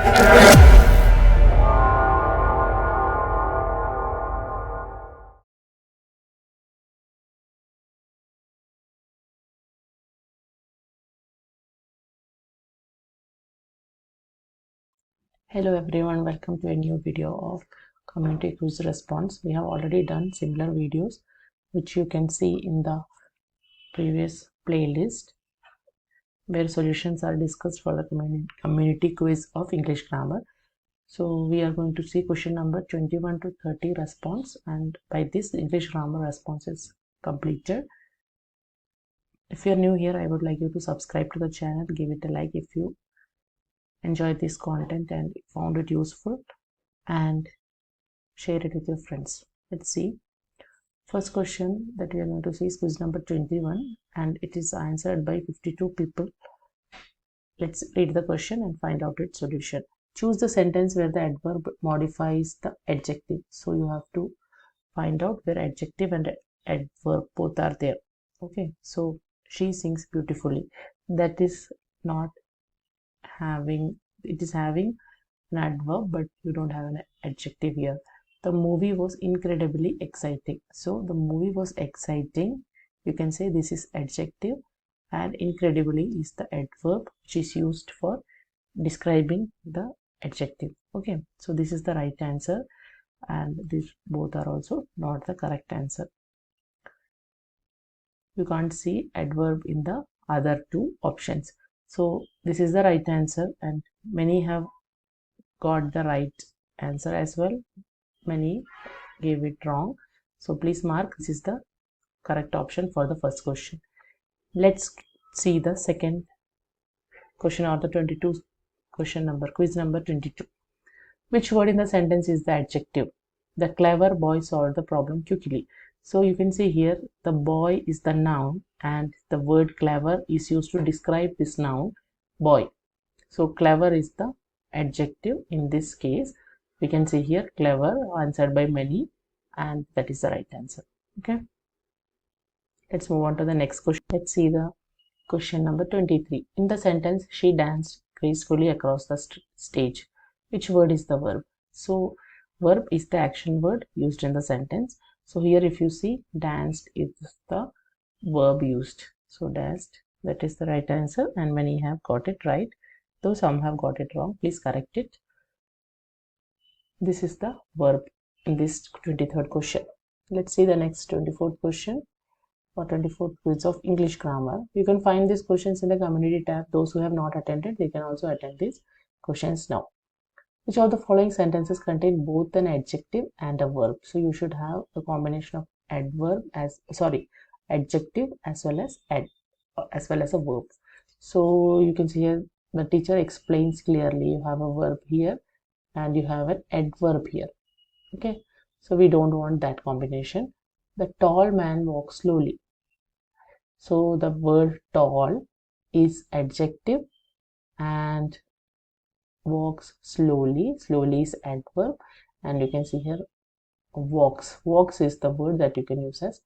Hello everyone, welcome to a new video of community quiz response. We have already done similar videos which you can see in the previous playlist where solutions are discussed for the community quiz of English grammar. So we are going to see question number 21 to 30 response, and by this English grammar response is completed. If you are new here, I would like you to subscribe to the channel, give it a like if you enjoyed this content and found it useful, and share it with your friends. Let's see. First question that we are going to see is quiz number 21, and it is answered by 52 people. Let's read the question and find out its solution. Choose the sentence where the adverb modifies the adjective. So you have to find out where adjective and adverb both are there. Okay, so she sings beautifully. That is not having, it is having an adverb, but you don't have an adjective here. The movie was incredibly exciting. So the movie was exciting. You can say this is adjective, and incredibly is the adverb which is used for describing the adjective. Okay, so this is the right answer, and these both are also not the correct answer. You can't see adverb in the other two options. So this is the right answer, and many have got the right answer as well. Many gave it wrong. So please mark this is the correct option for the first question. Let's see the second question, or the 22 question number, quiz number 22. Which word in the sentence is the adjective? The clever boy solved the problem quickly. So you can see here the boy is the noun, and the word clever is used to describe this noun boy. So clever is the adjective in this case. We can see here clever answered by many, and that is the right answer. Okay, let's move on to the next question. Let's see the question number 23. In the sentence, she danced gracefully across the stage. Which word is the verb? So verb is the action word used in the sentence. So here if you see, danced is the verb used. So danced, that is the right answer, and many have got it right, though some have got it wrong. Please correct it. This is the verb in this 23rd question. Let's see the next 24th question, or 24th quiz of English grammar. You can find these questions in the community tab. Those who have not attended, they can also attend these questions now. Which of the following sentences contain both an adjective and a verb? So you should have a combination of adjective as well as a verb. So you can see here the teacher explains clearly. You have a verb here and you have an adverb here. Okay, so we don't want that combination. The tall man walks slowly. So the word tall is adjective, and walks slowly is adverb, and you can see here walks is the word that you can use as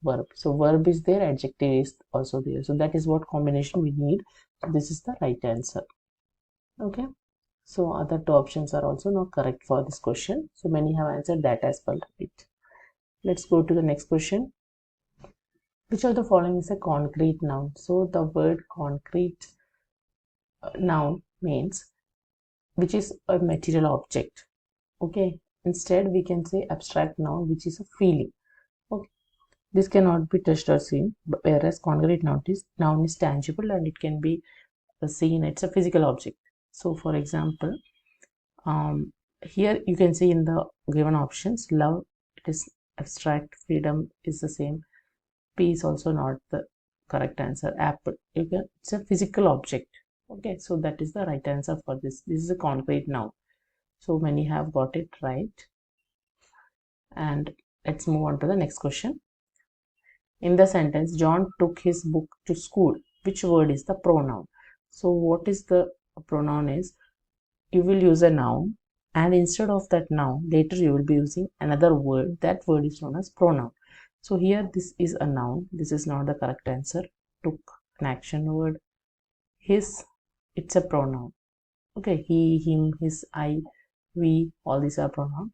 verb. So verb is there, adjective is also there. So that is what combination we need. So this is the right answer. Okay, so other two options are also not correct for this question. So many have answered that as well. Right. Let's go to the next question. Which of the following is a concrete noun? So the word concrete noun means which is a material object. Okay, instead we can say abstract noun, which is a feeling. Okay, this cannot be touched or seen, whereas concrete noun is tangible and it can be seen. It's a physical object. So for example, here you can see in the given options, love, it is abstract, freedom is the same, peace also not the correct answer, apple, it's a physical object. Okay, so that is the right answer for this. This is a concrete noun. So many have got it right. And let's move on to the next question. In the sentence, John took his book to school. Which word is the pronoun? So what is the pronoun is, you will use a noun, and instead of that noun, later you will be using another word. That word is known as pronoun. So here this is a noun. This is not the correct answer. Took, an action word. His, it's a pronoun. Okay, he, him, his, I, we, all these are pronoun,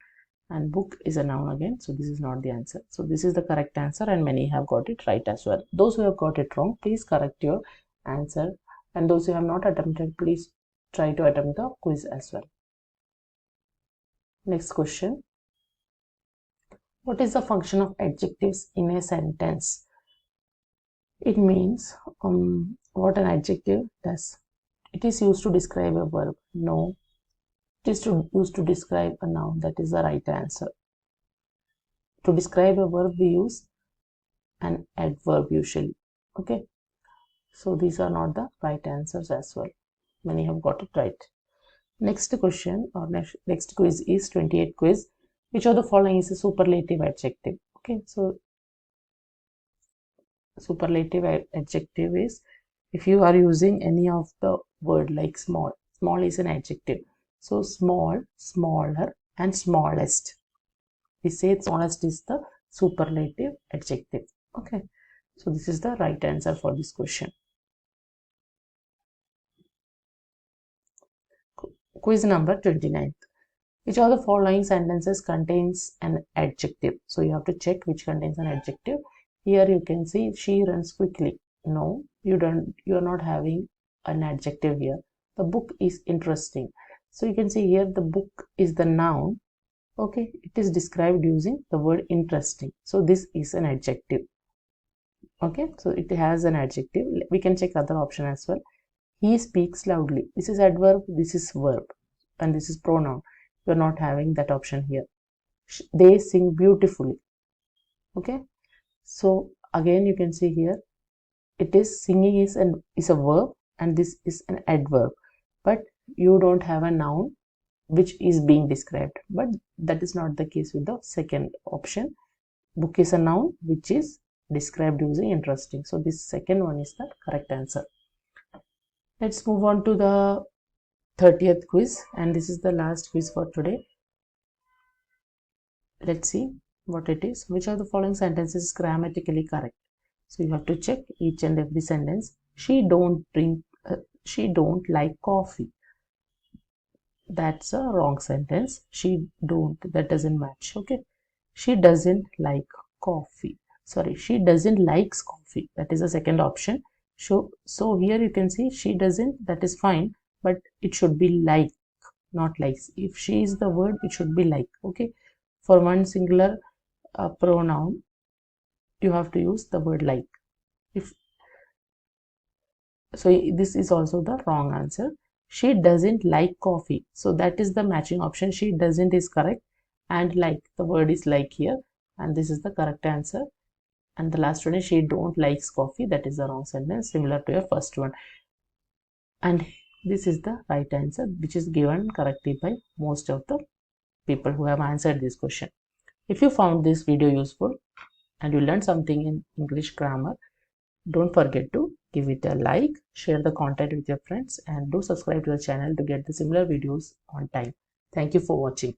and book is a noun again, so this is not the answer. So this is the correct answer, and many have got it right as well. Those who have got it wrong, please correct your answer, and those who have not attempted, please try to attempt the quiz as well. Next question. What is the function of adjectives in a sentence? It means what an adjective does. It is used to describe a verb. No, it is used to describe a noun. That is the right answer. To describe a verb, we use an adverb usually. Okay, so these are not the right answers as well. Many have got it right. Next question or next quiz is 28 quiz. Which of the following is a superlative adjective? Okay, so superlative adjective is if you are using any of the word like small. Small is an adjective. So small, smaller, and smallest. We say smallest is the superlative adjective. Okay, so this is the right answer for this question. Quiz number 29. Which of the following sentences contains an adjective? So you have to check which contains an adjective. Here you can see she runs quickly. No, you don't. You are not having an adjective here. The book is interesting. So you can see here the book is the noun. Okay, it is described using the word interesting. So this is an adjective. Okay, so it has an adjective. We can check other option as well. He speaks loudly. This is adverb. This is verb, and this is pronoun. You're not having that option here. They sing beautifully. Okay, so again you can see here it is singing is a verb and this is an adverb, but you don't have a noun which is being described. But that is not the case with the second option. Book is a noun which is described using interesting. So this second one is the correct answer. Let's move on to the 30th quiz, and this is the last quiz for today. Let's see what it is. Which of the following sentences is grammatically correct? So you have to check each and every sentence. She don't like coffee. That's a wrong sentence. She don't, that doesn't match. Okay, she doesn't like coffee. Sorry, she doesn't likes coffee. That is the second option. So here you can see she doesn't, that is fine, but it should be like, not likes. If she is the word, it should be like. Okay, for one singular pronoun, you have to use the word like. If so, this is also the wrong answer. She doesn't like coffee. So that is the matching option. She doesn't is correct, and like, the word is like here, and this is the correct answer. And the last one is she don't likes coffee. That is the wrong sentence, similar to your first one. And this is the right answer, which is given correctly by most of the people who have answered this question. If you found this video useful and you learned something in English grammar, don't forget to give it a like, share the content with your friends, and do subscribe to the channel to get the similar videos on time. Thank you for watching.